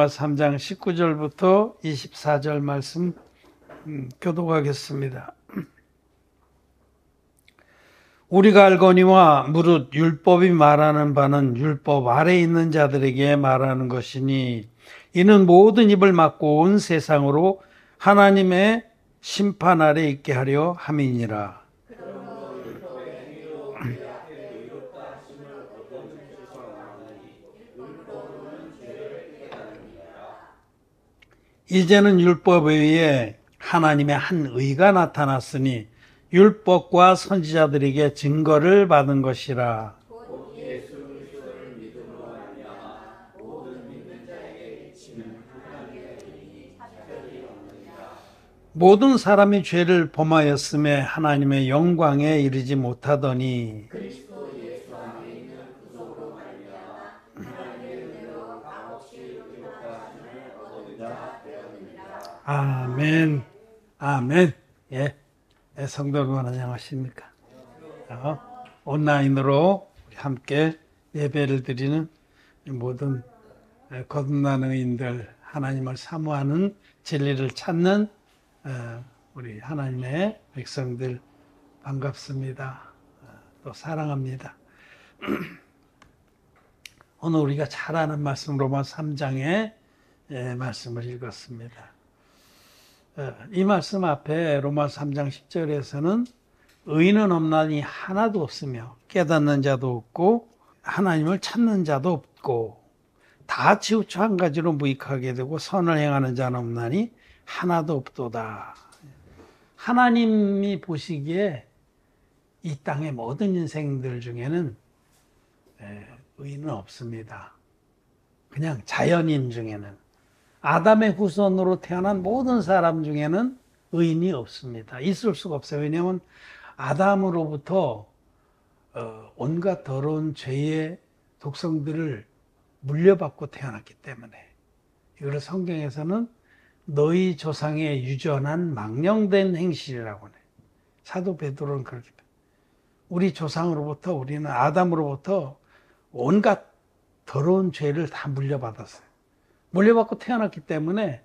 로마 3장 19절부터 24절 말씀 교독하겠습니다. 우리가 알거니와 무릇 율법이 말하는 바는 율법 아래 있는 자들에게 말하는 것이니 이는 모든 입을 막고 온 세상으로 하나님의 심판 아래 있게 하려 함이니라. 이제는 율법에 의해 하나님의 한 의가 나타났으니 율법과 선지자들에게 증거를 받은 것이라. 모든 사람이 죄를 범하였음에 하나님의 영광에 이르지 못하더니 아멘. 아멘. 예. 성도 여러분 안녕하십니까? 온라인으로 우리 함께 예배를 드리는 모든 거듭난 의인들, 하나님을 사모하는 진리를 찾는 우리 하나님의 백성들 반갑습니다. 또 사랑합니다. 오늘 우리가 잘 아는 말씀 로마 3장의 말씀을 읽었습니다. 이 말씀 앞에 로마 3장 10절에서는 의인은 없나니 하나도 없으며 깨닫는 자도 없고 하나님을 찾는 자도 없고 다 치우쳐 한 가지로 무익하게 되고 선을 행하는 자는 없나니 하나도 없도다. 하나님이 보시기에 이 땅의 모든 인생들 중에는 의인은 없습니다. 그냥 자연인 중에는 아담의 후손으로 태어난 모든 사람 중에는 의인이 없습니다. 있을 수가 없어요. 왜냐하면 아담으로부터 온갖 더러운 죄의 독성들을 물려받고 태어났기 때문에 이걸 성경에서는 너희 조상의 유전한 망령된 행실이라고 해요. 사도 베드로는 그렇게 우리 조상으로부터 우리는 아담으로부터 온갖 더러운 죄를 다 물려받았어요. 물려받고 태어났기 때문에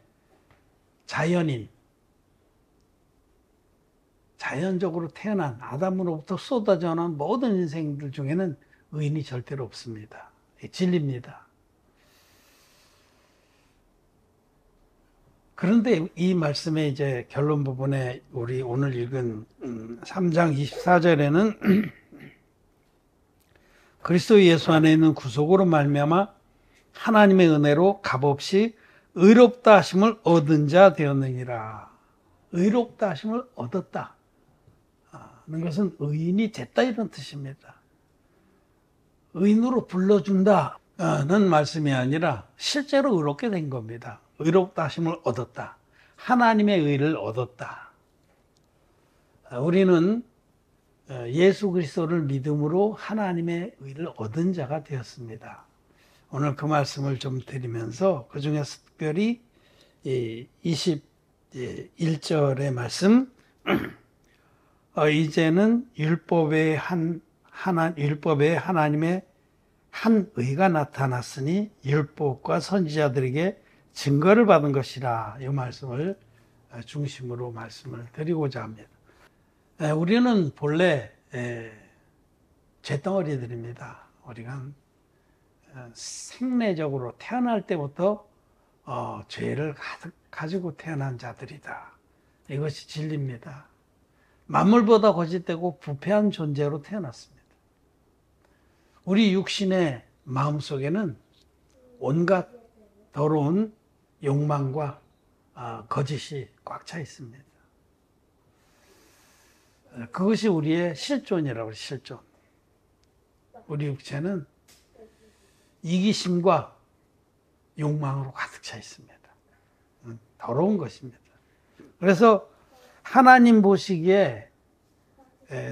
자연적으로 태어난 아담으로부터 쏟아져 나온 모든 인생들 중에는 의인이 절대로 없습니다. 진리입니다. 그런데 이 말씀의 이제 결론 부분에 우리 오늘 읽은 3장 24절에는 그리스도 예수 안에 있는 구속으로 말미암아 하나님의 은혜로 값없이 의롭다 하심을 얻은 자 되었느니라. 의롭다 하심을 얻었다 하는 것은 의인이 됐다 이런 뜻입니다. 의인으로 불러준다는 말씀이 아니라 실제로 의롭게 된 겁니다. 의롭다 하심을 얻었다. 하나님의 의를 얻었다. 우리는 예수 그리스도를 믿음으로 하나님의 의를 얻은 자가 되었습니다. 오늘 그 말씀을 좀 드리면서 그 중에서 특별히 21절의 말씀 이제는 율법에 하나님의 한 의가 나타났으니 율법과 선지자들에게 증거를 받은 것이라 이 말씀을 중심으로 말씀을 드리고자 합니다. 우리는 본래 죄덩어리들입니다. 우리가 생내적으로 태어날 때부터 죄를 가득 가지고 태어난 자들이다. 이것이 진리입니다. 만물보다 거짓되고 부패한 존재로 태어났습니다. 우리 육신의 마음속에는 온갖 더러운 욕망과 거짓이 꽉 차 있습니다. 그것이 우리의 실존이라고 해요. 실존. 우리 육체는 이기심과 욕망으로 가득 차 있습니다. 더러운 것입니다. 그래서 하나님 보시기에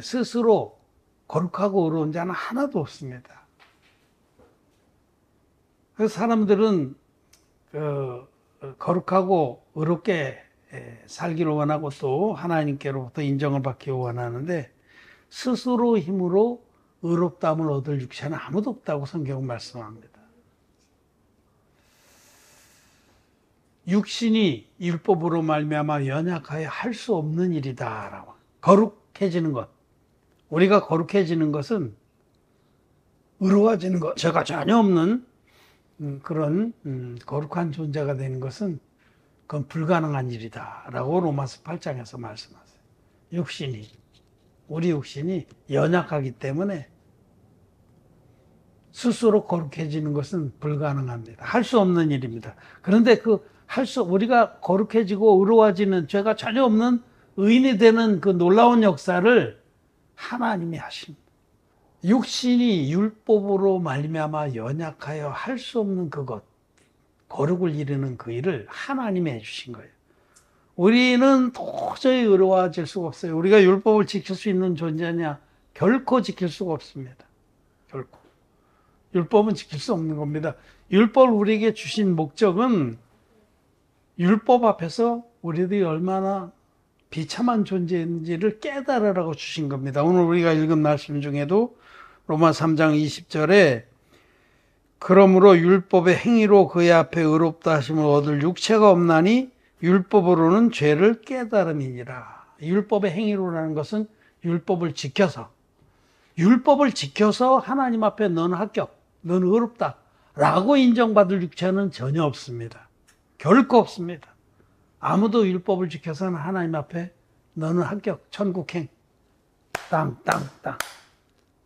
스스로 거룩하고 의로운 자는 하나도 없습니다. 그래서 사람들은 거룩하고 의롭게 살기를 원하고 또 하나님께로부터 인정을 받기 원하는데 스스로 힘으로 의롭다함을 얻을 육체는 아무도 없다고 성경은 말씀합니다. 육신이 율법으로 말미암아 연약하여 할 수 없는 일이다라고. 거룩해지는 것. 우리가 거룩해지는 것은 의로워지는 것, 죄가 전혀 없는 그런 거룩한 존재가 되는 것은 그건 불가능한 일이다라고 로마서 8장에서 말씀하세요. 우리 육신이 연약하기 때문에 스스로 거룩해지는 것은 불가능합니다. 할 수 없는 일입니다. 그런데 우리가 거룩해지고 의로워지는 죄가 전혀 없는 의인이 되는 그 놀라운 역사를 하나님이 하십니다. 육신이 율법으로 말미암아 연약하여 할 수 없는 그것, 거룩을 이루는 그 일을 하나님이 해주신 거예요. 우리는 도저히 의로워질 수가 없어요. 우리가 율법을 지킬 수 있는 존재냐? 결코 지킬 수가 없습니다. 결코. 율법은 지킬 수 없는 겁니다. 율법을 우리에게 주신 목적은 율법 앞에서 우리들이 얼마나 비참한 존재인지를 깨달으라고 주신 겁니다. 오늘 우리가 읽은 말씀 중에도 로마 3장 20절에 그러므로 율법의 행위로 그의 앞에 의롭다 하심을 얻을 육체가 없나니 율법으로는 죄를 깨달음이니라. 율법의 행위로라는 것은 율법을 지켜서 하나님 앞에 너는 합격, 너는 의롭다 라고 인정받을 육체는 전혀 없습니다. 결코 없습니다. 아무도 율법을 지켜서는 하나님 앞에 너는 합격, 천국행, 땅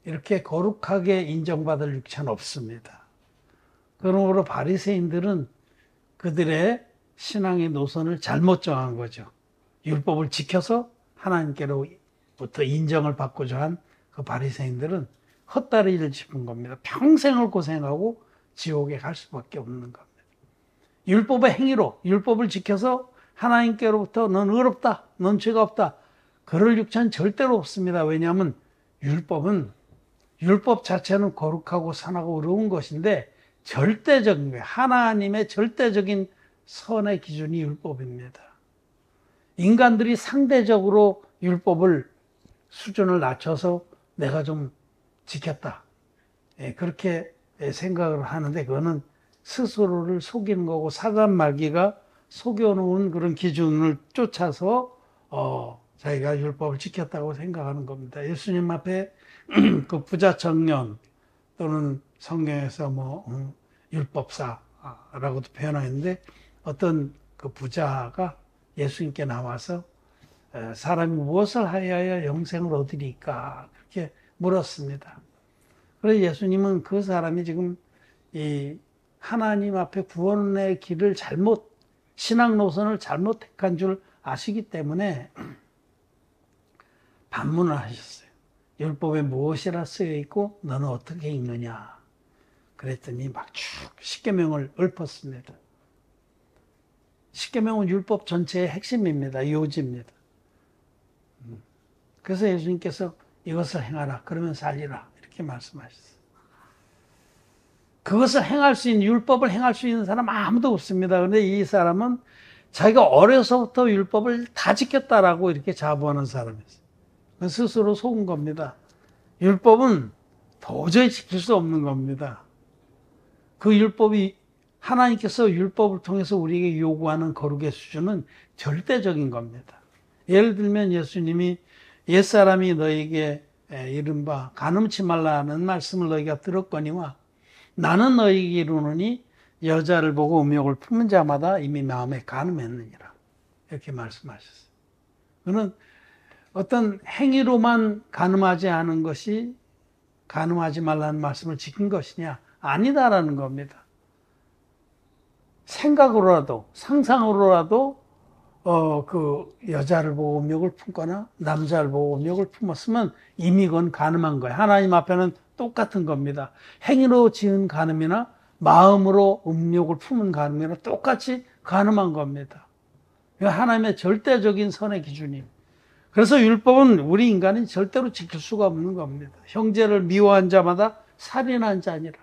이렇게 거룩하게 인정받을 육체는 없습니다. 그러므로 바리새인들은 그들의 신앙의 노선을 잘못 정한 거죠. 율법을 지켜서 하나님께로부터 인정을 받고자 한 그 바리새인들은 헛다리를 짚은 겁니다. 평생을 고생하고 지옥에 갈 수밖에 없는 겁니다. 율법의 행위로 율법을 지켜서 하나님께로부터 넌 의롭다, 넌 죄가 없다. 그럴 육체는 절대로 없습니다. 왜냐하면 율법 자체는 거룩하고 선하고 의로운 것인데 절대적인 거예요. 하나님의 절대적인 선의 기준이 율법입니다. 인간들이 상대적으로 율법을 수준을 낮춰서 내가 좀 지켰다. 그렇게 생각을 하는데 그거는 스스로를 속이는 거고 사단 마귀가 속여놓은 그런 기준을 쫓아서 자기가 율법을 지켰다고 생각하는 겁니다. 예수님 앞에 그 부자 청년 또는 성경에서 율법사라고도 표현하는데 어떤 그 부자가 예수님께 나와서 사람이 무엇을 하여야 영생을 얻으리까 그렇게 물었습니다. 그래서 예수님은 그 사람이 지금 이 하나님 앞에 구원의 길을 신앙 노선을 잘못 택한 줄 아시기 때문에 반문을 하셨어요. 율법에 무엇이라 쓰여 있고 너는 어떻게 읽느냐. 그랬더니 막 쭉 십계명을 읊었습니다. 십계명은 율법 전체의 핵심입니다. 요지입니다. 그래서 예수님께서 이것을 행하라. 그러면 살리라. 이렇게 말씀하셨어요. 그것을 행할 수 있는, 율법을 행할 수 있는 사람 아무도 없습니다. 그런데 이 사람은 자기가 어려서부터 율법을 다 지켰다라고 이렇게 자부하는 사람이었어요. 스스로 속은 겁니다. 율법은 도저히 지킬 수 없는 겁니다. 그 율법이 하나님께서 율법을 통해서 우리에게 요구하는 거룩의 수준은 절대적인 겁니다. 예를 들면 예수님이 옛사람이 너에게 이른바 간음치 말라는 말씀을 너희가 들었거니와 나는 너희에게 이르노니 여자를 보고 음욕을 품은 자마다 이미 마음에 간음했느니라. 이렇게 말씀하셨어요. 그는 어떤 행위로만 간음하지 않은 것이 간음하지 말라는 말씀을 지킨 것이냐? 아니다라는 겁니다. 생각으로라도 상상으로라도 그 여자를 보고 음욕을 품거나 남자를 보고 음욕을 품었으면 이미 그건 간음한 거예요. 하나님 앞에는 똑같은 겁니다. 행위로 지은 간음이나 마음으로 음욕을 품은 간음이나 똑같이 간음한 겁니다. 하나님의 절대적인 선의 기준입니다. 그래서 율법은 우리 인간이 절대로 지킬 수가 없는 겁니다. 형제를 미워한 자마다 살인한 자니라.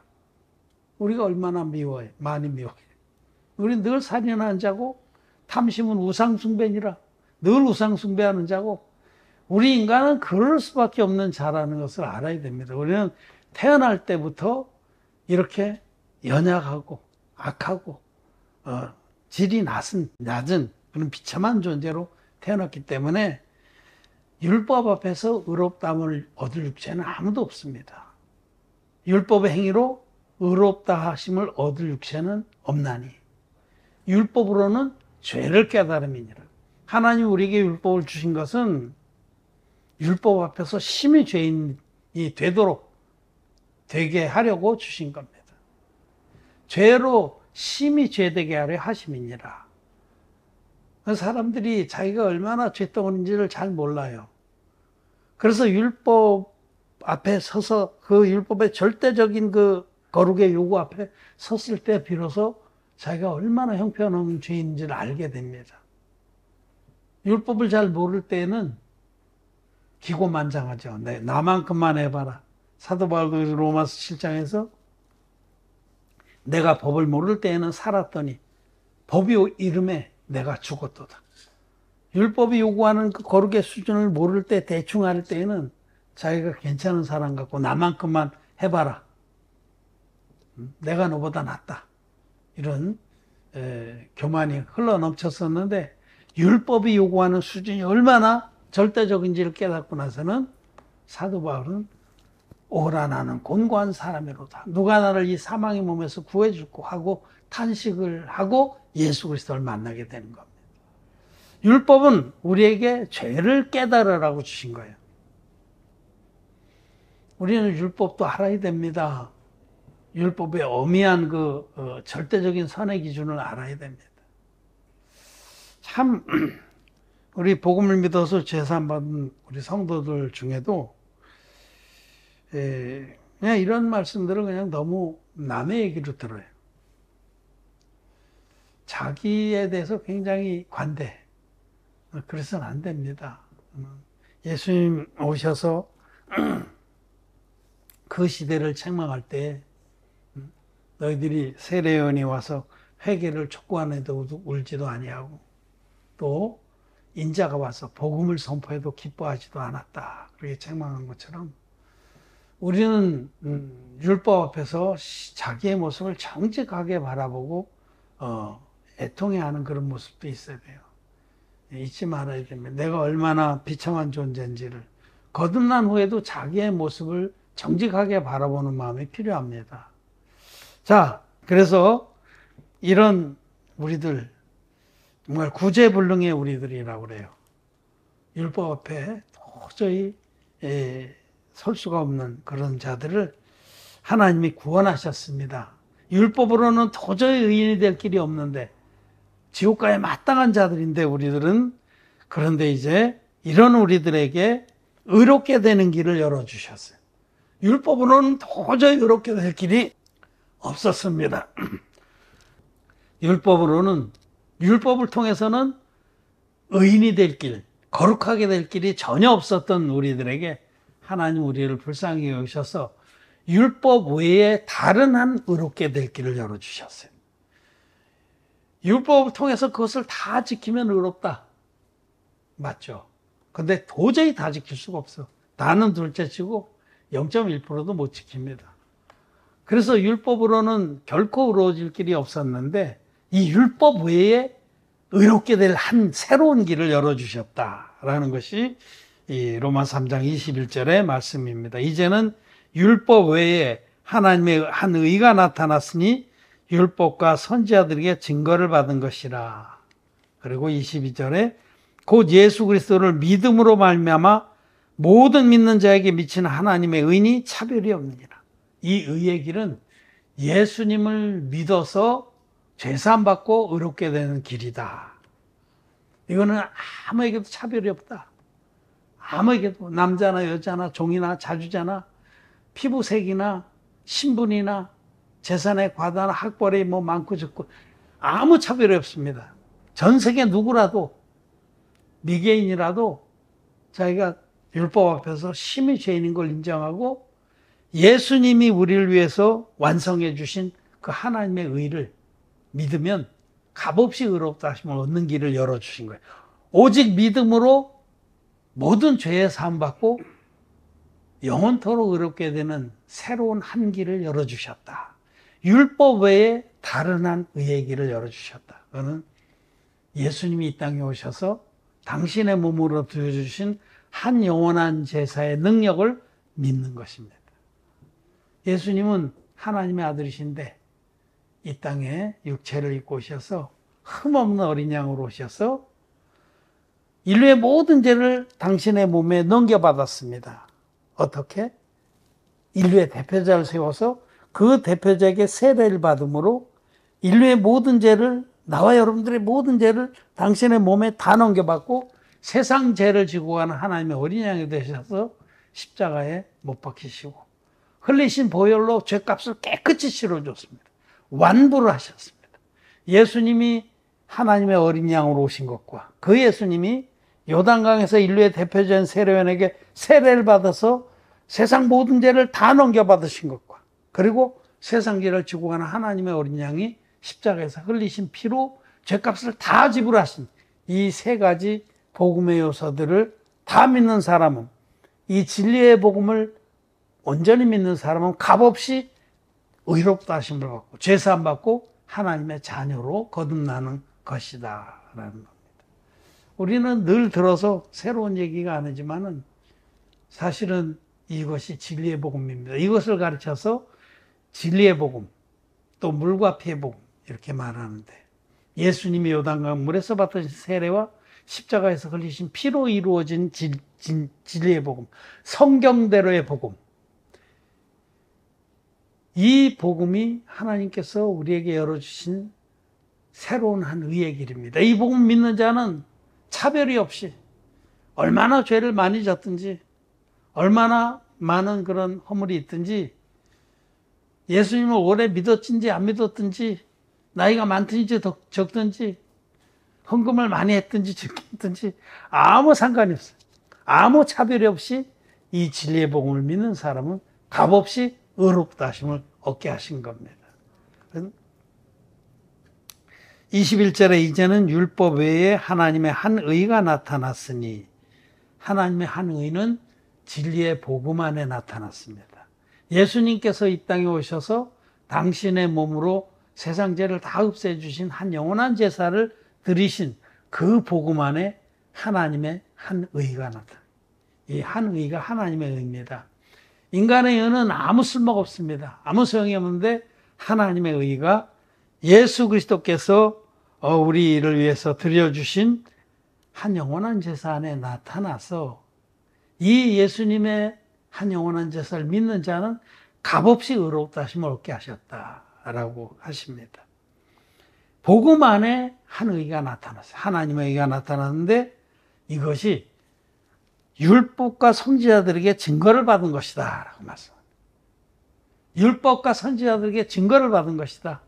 우리가 얼마나 미워해? 많이 미워해. 우리는 늘 살인한 자고 탐심은 우상숭배니라. 늘 우상숭배하는 자고 우리 인간은 그럴 수밖에 없는 자라는 것을 알아야 됩니다. 우리는 태어날 때부터 이렇게 연약하고 악하고 질이 낮은 그런 비참한 존재로 태어났기 때문에 율법 앞에서 의롭다함을 얻을 육체는 아무도 없습니다. 율법의 행위로 의롭다 하심을 얻을 육체는 없나니 율법으로는 죄를 깨달음이니라. 하나님 우리에게 율법을 주신 것은 율법 앞에서 심히 죄인이 되게 하려고 주신 겁니다. 죄로 심히 죄되게 하려 하심이니라. 사람들이 자기가 얼마나 죄덩어리인지를 잘 몰라요. 그래서 율법 앞에 서서 그 율법의 절대적인 그 거룩의 요구 앞에 섰을 때 비로소 자기가 얼마나 형편없는 죄인지를 알게 됩니다. 율법을 잘 모를 때에는 기고만장하죠. 나만큼만 해봐라. 사도 바울도 로마서 7장에서 내가 법을 모를 때에는 살았더니 법이 이름에 내가 죽었도다. 율법이 요구하는 그 거룩의 수준을 모를 때, 대충 할 때에는 자기가 괜찮은 사람 같고 나만큼만 해봐라. 내가 너보다 낫다. 이런 교만이 흘러넘쳤었는데 율법이 요구하는 수준이 얼마나 절대적인지를 깨닫고 나서는 사도 바울은 오라 나는 곤고한 사람이로다. 누가 나를 이 사망의 몸에서 구해줄고 하고 탄식을 하고 예수 그리스도를 만나게 되는 겁니다. 율법은 우리에게 죄를 깨달으라고 주신 거예요. 우리는 율법도 알아야 됩니다. 율법의 엄미한 그 절대적인 선의 기준을 알아야 됩니다. 참 우리 복음을 믿어서 제산 받은 우리 성도들 중에도 그냥 이런 말씀들을 그냥 너무 남의 얘기로 들어요. 자기에 대해서 굉장히 관대. 그래서는 안 됩니다. 예수님 오셔서 그 시대를 책망할 때 너희들이 세례요한이 와서 회개를 촉구하는데도 울지도 아니하고 또 인자가 와서 복음을 선포해도 기뻐하지도 않았다. 그렇게 책망한 것처럼 우리는 율법 앞에서 자기의 모습을 정직하게 바라보고 애통해하는 그런 모습도 있어야 돼요. 잊지 말아야 됩니다. 내가 얼마나 비참한 존재인지를 거듭난 후에도 자기의 모습을 정직하게 바라보는 마음이 필요합니다. 자, 그래서 이런 우리들 정말 구제불능의 우리들이라고 그래요. 율법 앞에 도저히 설 수가 없는 그런 자들을 하나님이 구원하셨습니다. 율법으로는 도저히 의인이 될 길이 없는데 지옥가에 마땅한 자들인데 우리들은 그런데 이제 이런 우리들에게 의롭게 되는 길을 열어주셨어요. 율법으로는 도저히 의롭게 될 길이 없었습니다. 율법을 통해서는 의인이 될 길, 거룩하게 될 길이 전혀 없었던 우리들에게 하나님 우리를 불쌍히 여기셔서 율법 외에 다른 한 의롭게 될 길을 열어주셨어요. 율법을 통해서 그것을 다 지키면 의롭다. 맞죠? 근데 도저히 다 지킬 수가 없어. 다는 둘째치고 0.1%도 못 지킵니다. 그래서 율법으로는 결코 의로워질 길이 없었는데 이 율법 외에 의롭게 될 한 새로운 길을 열어주셨다라는 것이 이 로마 3장 21절의 말씀입니다. 이제는 율법 외에 하나님의 한 의가 나타났으니 율법과 선지자들에게 증거를 받은 것이라. 그리고 22절에 곧 예수 그리스도를 믿음으로 말미암아 모든 믿는 자에게 미치는 하나님의 의니 차별이 없느니라. 이 의의 길은 예수님을 믿어서 죄사함 받고 의롭게 되는 길이다. 이거는 아무에게도 차별이 없다. 아무에게도 남자나 여자나 종이나 자주자나 피부색이나 신분이나 재산의 과다나 학벌이 뭐 많고 적고 아무 차별이 없습니다. 전 세계 누구라도 미개인이라도 자기가 율법 앞에서 심히 죄인인 걸 인정하고 예수님이 우리를 위해서 완성해 주신 그 하나님의 의를 믿으면 값없이 의롭다 하심을 얻는 길을 열어주신 거예요. 오직 믿음으로 모든 죄의 사함 받고 영원토록 의롭게 되는 새로운 한 길을 열어주셨다. 율법 외에 다른 한 의의 길을 열어주셨다. 그거는 예수님이 이 땅에 오셔서 당신의 몸으로 드려주신 한 영원한 제사의 능력을 믿는 것입니다. 예수님은 하나님의 아들이신데 이 땅에 육체를 입고 오셔서 흠없는 어린 양으로 오셔서 인류의 모든 죄를 당신의 몸에 넘겨받았습니다. 어떻게? 인류의 대표자를 세워서 그 대표자에게 세례를 받음으로 인류의 모든 죄를, 나와 여러분들의 모든 죄를 당신의 몸에 다 넘겨받고 세상 죄를 지고 가는 하나님의 어린 양이 되셔서 십자가에 못 박히시고 흘리신 보혈로 죄값을 깨끗이 치러줬습니다. 완부를 하셨습니다. 예수님이 하나님의 어린 양으로 오신 것과 그 예수님이 요단강에서 인류의 대표자인 세례요한에게 세례를 받아서 세상 모든 죄를 다 넘겨받으신 것과 그리고 세상 죄를 지고 가는 하나님의 어린 양이 십자가에서 흘리신 피로 죄값을 다 지불하신 이 세 가지 복음의 요소들을 다 믿는 사람은, 이 진리의 복음을 온전히 믿는 사람은 값없이 의롭다 하심을 받고 죄사함 받고 하나님의 자녀로 거듭나는 것이다 라는 겁니다. 우리는 늘 들어서 새로운 얘기가 아니지만은 사실은 이것이 진리의 복음입니다. 이것을 가르쳐서 진리의 복음, 또 물과 피의 복음 이렇게 말하는데, 예수님이 요단강 물에서 받으신 세례와 십자가에서 흘리신 피로 이루어진 진리의 복음, 성경대로의 복음, 이 복음이 하나님께서 우리에게 열어주신 새로운 한 의의 길입니다. 이 복음 믿는 자는 차별이 없이 얼마나 죄를 많이 졌든지 얼마나 많은 그런 허물이 있든지, 예수님을 오래 믿었든지 안 믿었든지, 나이가 많든지 적든지, 헌금을 많이 했든지 적게 했든지 아무 상관이 없어요. 아무 차별이 없이 이 진리의 복음을 믿는 사람은 값없이 의롭다 하심을 얻게 하신 겁니다. 21절에 이제는 율법 외에 하나님의 한 의가 나타났으니, 하나님의 한 의는 진리의 복음 안에 나타났습니다. 예수님께서 이 땅에 오셔서 당신의 몸으로 세상 죄를 다 없애주신 한 영원한 제사를 드리신 그 복음 안에 하나님의 한 의가 나타납니다. 이 한 의가 하나님의 의입니다. 인간의 의는 아무 쓸모가 없습니다. 아무 소용이 없는데 하나님의 의가 예수 그리스도께서 우리를 위해서 드려주신 한 영원한 제사 안에 나타나서 이 예수님의 한 영원한 제사를 믿는 자는 값없이 의롭다 하심을 얻게 하셨다라고 하십니다. 복음 안에 한 의가 나타났어요. 하나님의 의가 나타났는데 이것이 율법과 선지자들에게 증거를 받은 것이다 라고 말씀합니다. 율법과 선지자들에게 증거를 받은 것이다.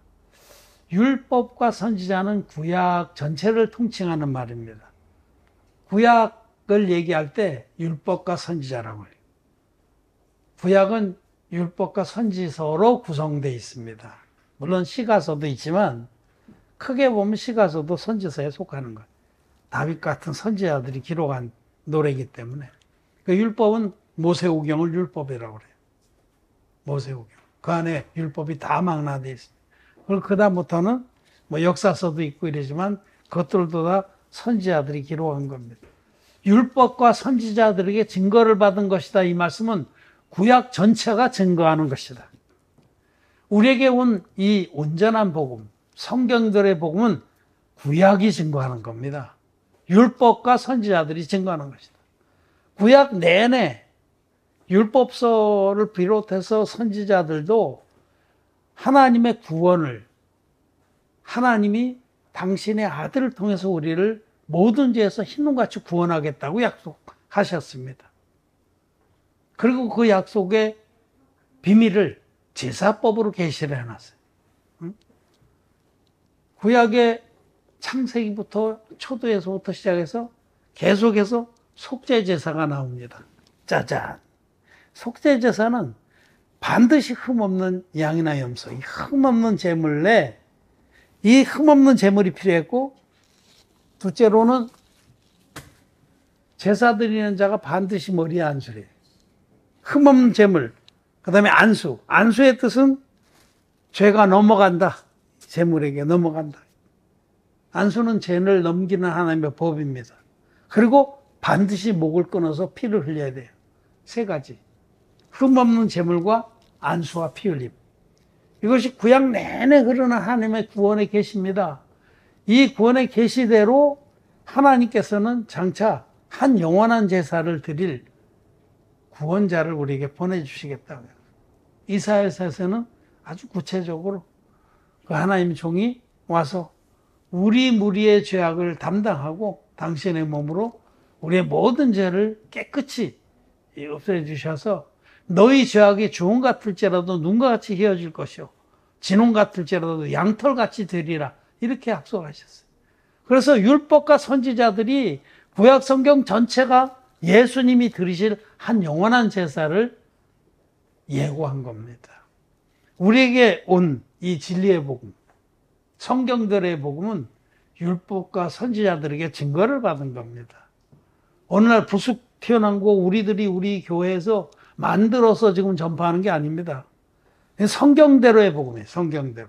율법과 선지자는 구약 전체를 통칭하는 말입니다. 구약을 얘기할 때 율법과 선지자라고 해요. 구약은 율법과 선지서로 구성되어 있습니다. 물론 시가서도 있지만 크게 보면 시가서도 선지서에 속하는 거예요. 다윗 같은 선지자들이 기록한 노래이기 때문에. 그 율법은 모세오경을 율법이라고 그래요. 모세오경. 그 안에 율법이 다 망라되어 있습니다. 그리고 그다음부터는 뭐 역사서도 있고 이러지만 그것들도 다 선지자들이 기록한 겁니다. 율법과 선지자들에게 증거를 받은 것이다. 이 말씀은 구약 전체가 증거하는 것이다. 우리에게 온 이 온전한 복음, 성경들의 복음은 구약이 증거하는 겁니다. 율법과 선지자들이 증거하는 것이다. 구약 내내 율법서를 비롯해서 선지자들도 하나님의 구원을, 하나님이 당신의 아들을 통해서 우리를 모든 죄에서 흰눈같이 구원하겠다고 약속하셨습니다. 그리고 그 약속의 비밀을 제사법으로 계시를 해놨어요. 구약의 창세기부터 초도에서부터 시작해서 계속해서 속죄제사가 나옵니다. 짜잔. 속죄제사는 반드시 흠없는 양이나 염소, 이 흠없는 제물에 이 흠없는 제물이 필요했고, 둘째로는 제사 드리는 자가 반드시 머리에 안수래요. 흠없는 제물, 그 다음에 안수. 안수의 뜻은 죄가 넘어간다. 제물에게 넘어간다. 안수는 죄를 넘기는 하나님의 법입니다. 그리고 반드시 목을 끊어서 피를 흘려야 돼요. 세 가지. 흠없는 제물과 안수와 피 흘림. 이것이 구약 내내 흐르는 하나님의 구원의 계시입니다. 이 구원의 계시대로 하나님께서는 장차 한 영원한 제사를 드릴 구원자를 우리에게 보내주시겠다고요. 이사야서에서는 아주 구체적으로 그 하나님 종이 와서 우리 무리의 죄악을 담당하고 당신의 몸으로 우리의 모든 죄를 깨끗이 없애 주셔서 너희 죄악이 주홍 같을지라도 눈과 같이 헤어질 것이요 진홍 같을지라도 양털같이 되리라 이렇게 약속하셨어요. 그래서 율법과 선지자들이 구약 성경 전체가 예수님이 드리실 한 영원한 제사를 예고한 겁니다. 우리에게 온 이 진리의 복음, 성경들의 복음은 율법과 선지자들에게 증거를 받은 겁니다. 어느 날 부숙 튀어나온 거 우리들이 우리 교회에서 만들어서 지금 전파하는 게 아닙니다. 성경대로의 복음이에요. 성경대로.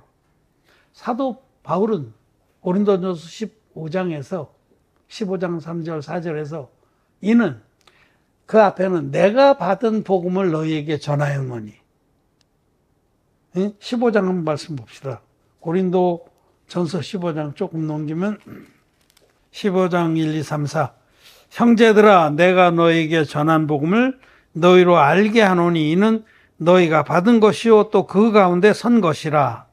사도 바울은 고린도전서 15장에서 15장 3절 4절에서 이는 그 앞에는 내가 받은 복음을 너희에게 전하였노니 15장 한번 말씀 봅시다. 고린도전서 15장 조금 넘기면 15장 1, 2, 3, 4 형제들아 내가 너희에게 전한 복음을 너희로 알게 하노니 이는 너희가 받은 것이요 또 그 가운데 선 것이라.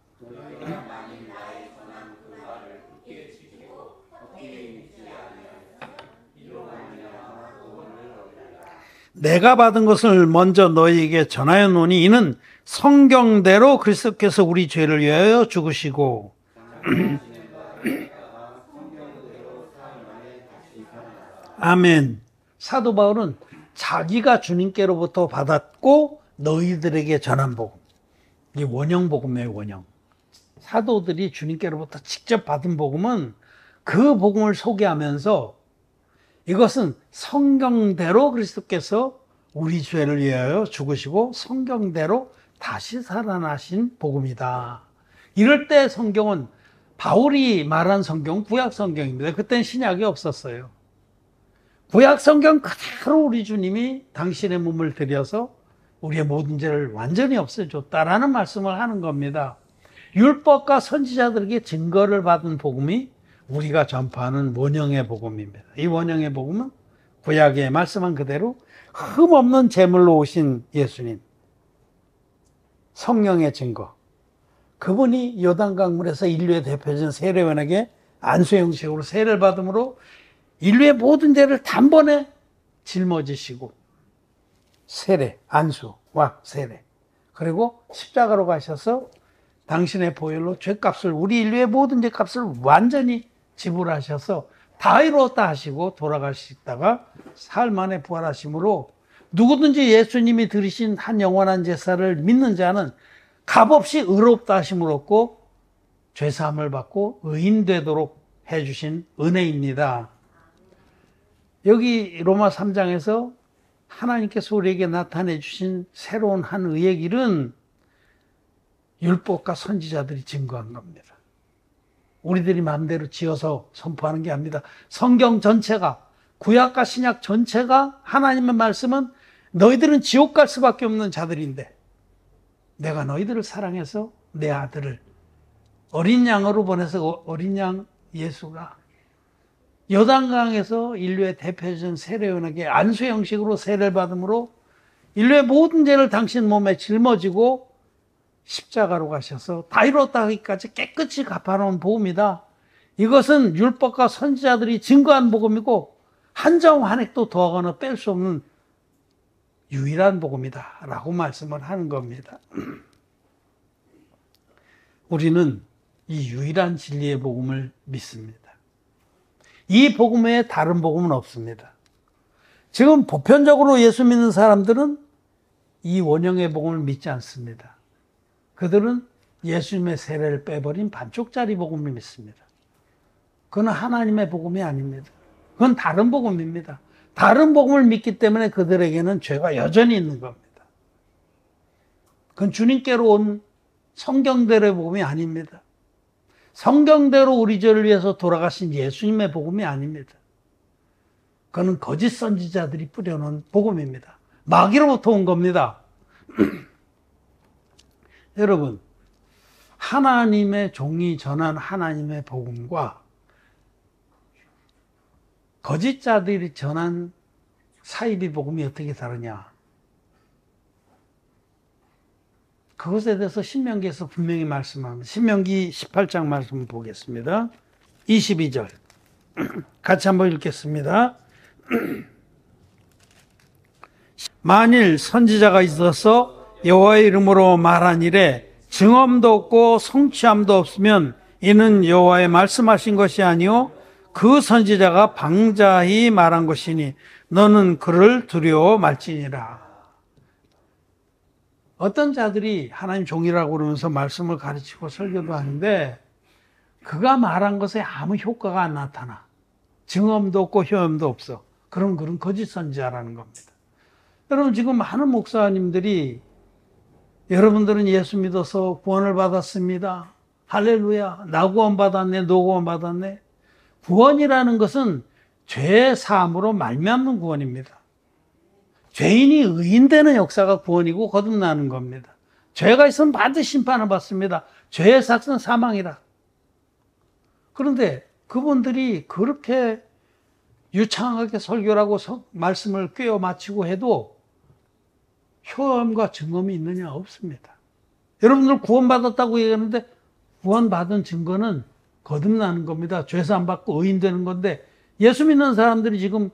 내가 받은 것을 먼저 너희에게 전하여 노니 이는 성경대로 그리스도께서 우리 죄를 위하여 죽으시고 아멘. 사도 바울은 자기가 주님께로부터 받았고 너희들에게 전한 복음. 이 원형 복음이에요, 원형. 사도들이 주님께로부터 직접 받은 복음은 그 복음을 소개하면서 이것은 성경대로 그리스도께서 우리 죄를 위하여 죽으시고 성경대로 다시 살아나신 복음이다. 이럴 때 성경은 바울이 말한 성경은 구약 성경입니다. 그때는 신약이 없었어요. 구약 성경 그대로 우리 주님이 당신의 몸을 들여서 우리의 모든 죄를 완전히 없애줬다라는 말씀을 하는 겁니다. 율법과 선지자들에게 증거를 받은 복음이 우리가 전파하는 원형의 복음입니다. 이 원형의 복음은 구약에 말씀한 그대로 흠없는 제물로 오신 예수님, 성령의 증거, 그분이 요단강물에서 인류의 대표적인 세례원에게 안수 형식으로 세례를 받음으로 인류의 모든 죄를 단번에 짊어지시고 세례, 안수와 세례, 그리고 십자가로 가셔서 당신의 보혈로 죄값을, 우리 인류의 모든 죄값을 완전히 지불하셔서 다 이루었다 하시고 돌아가시다가 사흘 만에 부활하심으로 누구든지 예수님이 드리신 한 영원한 제사를 믿는 자는 값없이 의롭다 하심을 얻고 죄사함을 받고 의인 되도록 해주신 은혜입니다. 여기 로마 3장에서 하나님께서 우리에게 나타내 주신 새로운 한 의의 길은 율법과 선지자들이 증거한 겁니다. 우리들이 마음대로 지어서 선포하는 게 아닙니다. 성경 전체가, 구약과 신약 전체가 하나님의 말씀은 너희들은 지옥 갈 수밖에 없는 자들인데 내가 너희들을 사랑해서 내 아들을 어린 양으로 보내서 어린 양 예수가 요단강에서 인류의 대표적인 세례원에게 안수 형식으로 세례를 받음으로 인류의 모든 죄를 당신 몸에 짊어지고 십자가로 가셔서 다 이뤘다 하기까지 깨끗이 갚아놓은 복음이다. 이것은 율법과 선지자들이 증거한 복음이고 한 점 한 획도 더하거나 뺄 수 없는 유일한 복음이다 라고 말씀을 하는 겁니다. 우리는 이 유일한 진리의 복음을 믿습니다. 이 복음 외에 다른 복음은 없습니다. 지금 보편적으로 예수 믿는 사람들은 이 원형의 복음을 믿지 않습니다. 그들은 예수님의 세례를 빼버린 반쪽짜리 복음을 믿습니다. 그건 하나님의 복음이 아닙니다. 그건 다른 복음입니다. 다른 복음을 믿기 때문에 그들에게는 죄가 여전히 있는 겁니다. 그건 주님께로 온 성경대로의 복음이 아닙니다. 성경대로 우리 죄를 위해서 돌아가신 예수님의 복음이 아닙니다. 그는 거짓 선지자들이 뿌려놓은 복음입니다. 마귀로부터 온 겁니다. 여러분, 하나님의 종이 전한 하나님의 복음과 거짓자들이 전한 사이비 복음이 어떻게 다르냐? 그것에 대해서 신명기에서 분명히 말씀합니다. 신명기 18장 말씀 보겠습니다. 22절 같이 한번 읽겠습니다. 만일 선지자가 있어서 여호와의 이름으로 말한 일에 증언도 없고 성취함도 없으면 이는 여호와의 말씀하신 것이 아니요 그 선지자가 방자히 말한 것이니 너는 그를 두려워 말지니라. 어떤 자들이 하나님 종이라고 그러면서 말씀을 가르치고 설교도 하는데 그가 말한 것에 아무 효과가 안 나타나. 증언도 없고 효험도 없어. 그런 거짓 선지자라는 겁니다. 여러분, 지금 많은 목사님들이 여러분들은 예수 믿어서 구원을 받았습니다. 할렐루야. 나 구원 받았네. 너 구원 받았네. 구원이라는 것은 죄 사함으로 말미암는 구원입니다. 죄인이 의인되는 역사가 구원이고 거듭나는 겁니다. 죄가 있으면 반드시 심판을 받습니다. 죄의 삭은 사망이라. 그런데 그분들이 그렇게 유창하게 설교를 하고 말씀을 꿰어 맞추고 해도 효험과 증언이 있느냐? 없습니다. 여러분들 구원받았다고 얘기하는데 구원받은 증거는 거듭나는 겁니다. 죄사함 받고 의인 되는 건데 예수 믿는 사람들이 지금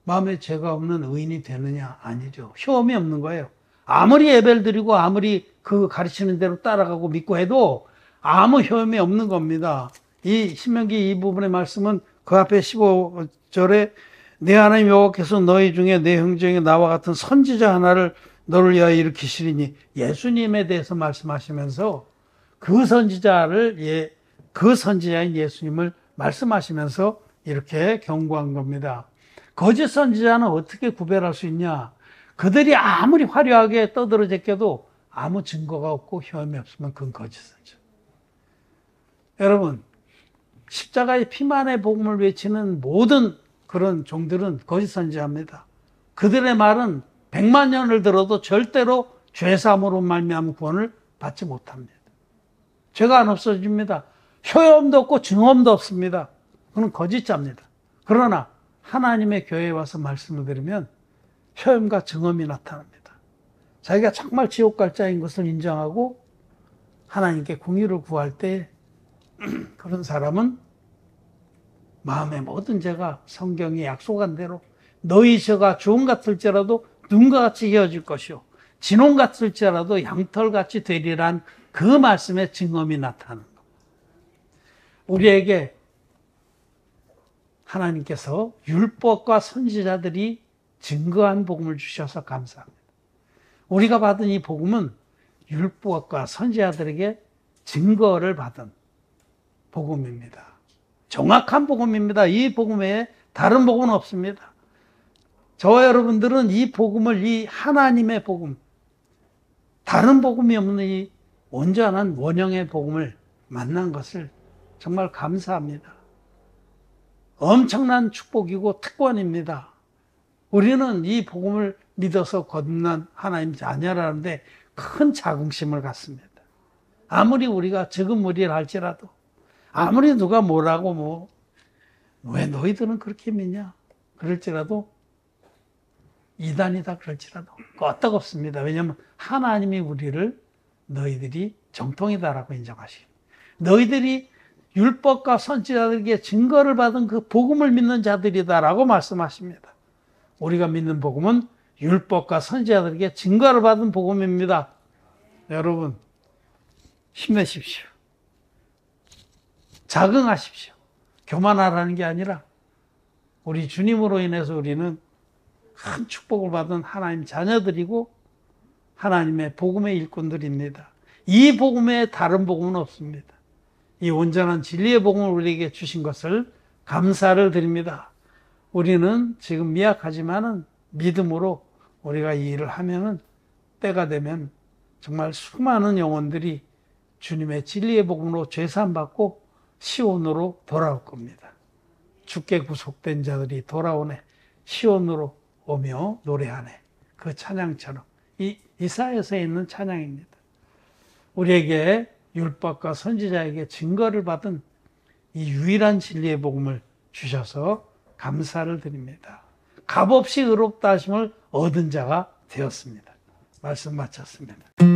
마음에 죄가 없는 의인이 되느냐? 아니죠. 효험이 없는 거예요. 아무리 예배를 드리고 아무리 그 가르치는 대로 따라가고 믿고 해도 아무 효험이 없는 겁니다. 이 신명기 이 부분의 말씀은 그 앞에 15절에 내 하나님 여호와께서 너희 중에 내 형제에 나와 같은 선지자 하나를 너를 위하여 일으키시리니 예수님에 대해서 말씀하시면서 그 선지자인 예수님을 말씀하시면서 이렇게 경고한 겁니다. 거짓 선지자는 어떻게 구별할 수 있냐? 그들이 아무리 화려하게 떠들어 제껴도 아무 증거가 없고 효험이 없으면 그건 거짓 선지자. 여러분, 십자가의 피만의 복음을 외치는 모든 그런 종들은 거짓 선지자입니다. 그들의 말은 100만 년을 들어도 절대로 죄사함으로 말미암은 구원을 받지 못합니다. 죄가 안 없어집니다. 효험도 없고 증언도 없습니다. 그건 거짓자입니다. 그러나 하나님의 교회에 와서 말씀을 들으면 효험과 증언이 나타납니다. 자기가 정말 지옥 갈 자인 것을 인정하고 하나님께 공의를 구할 때 그런 사람은 마음의 모든 죄가 성경이 약속한 대로 너희 죄가 주홍 같을지라도 눈과 같이 헤어질 것이요 진홍 같을지라도 양털같이 되리란 그 말씀의 증언이 나타나는 겁니다. 우리에게 하나님께서 율법과 선지자들이 증거한 복음을 주셔서 감사합니다. 우리가 받은 이 복음은 율법과 선지자들에게 증거를 받은 복음입니다. 정확한 복음입니다. 이 복음 외에 다른 복음은 없습니다. 저와 여러분들은 이 복음을, 이 하나님의 복음, 다른 복음이 없는 이 온전한 원형의 복음을 만난 것을 정말 감사합니다. 엄청난 축복이고 특권입니다. 우리는 이 복음을 믿어서 거듭난 하나님 자녀라는데 큰 자긍심을 갖습니다. 아무리 우리가 적은 무리를 할지라도, 아무리 누가 뭐라고 왜 너희들은 그렇게 믿냐? 그럴지라도, 이단이다 그럴지라도 끄떡없습니다. 왜냐하면 하나님이 우리를 너희들이 정통이다라고 인정하십니다. 너희들이 율법과 선지자들에게 증거를 받은 그 복음을 믿는 자들이다라고 말씀하십니다. 우리가 믿는 복음은 율법과 선지자들에게 증거를 받은 복음입니다. 여러분, 힘내십시오. 자긍하십시오. 교만하라는 게 아니라 우리 주님으로 인해서 우리는 큰 축복을 받은 하나님 자녀들이고 하나님의 복음의 일꾼들입니다. 이 복음에 다른 복음은 없습니다. 이 온전한 진리의 복음을 우리에게 주신 것을 감사를 드립니다. 우리는 지금 미약하지만은 믿음으로 우리가 이 일을 하면은 때가 되면 정말 수많은 영혼들이 주님의 진리의 복음으로 죄사함받고 시온으로 돌아올 겁니다. 주께 구속된 자들이 돌아오네, 시온으로 오며 노래하네. 그 찬양처럼 이 이사야서에 있는 찬양입니다. 우리에게 율법과 선지자에게 증거를 받은 이 유일한 진리의 복음을 주셔서 감사를 드립니다. 값없이 의롭다 하심을 얻은 자가 되었습니다. 말씀 마쳤습니다.